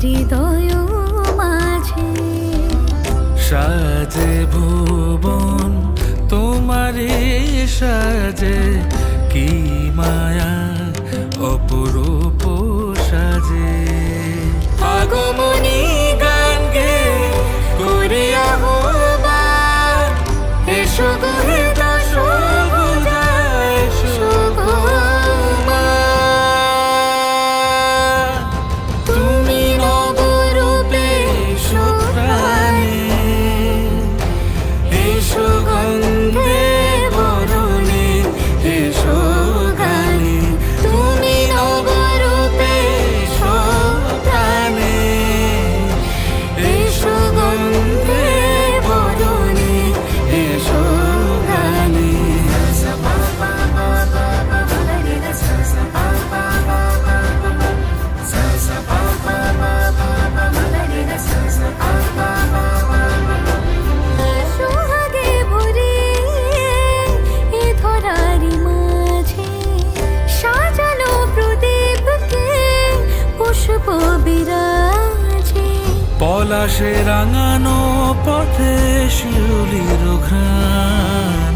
হৃদয় মাঝে। সাজে ভুবন তোমারে সাজে, কি মায়া অপরূপ সাজে। আগমনী গান গে করে আহ্বান, এসো গো হে দশভুজা, এসো গো মা। তুমি নবরূপে এসো প্রাণে, এসো গন্ধে বরণে, এসো গানে। তুমি নবরূপে এসো প্রাণে, এসো গন্ধে বরণে, এসো গানে। সোহাগে ভরে এ ধরারি মাঝে, সাজানো প্রদীপকে পুষ্প বিরাজে। পলাশে রাঙানো পথে শিউলির ঘ্রাণ,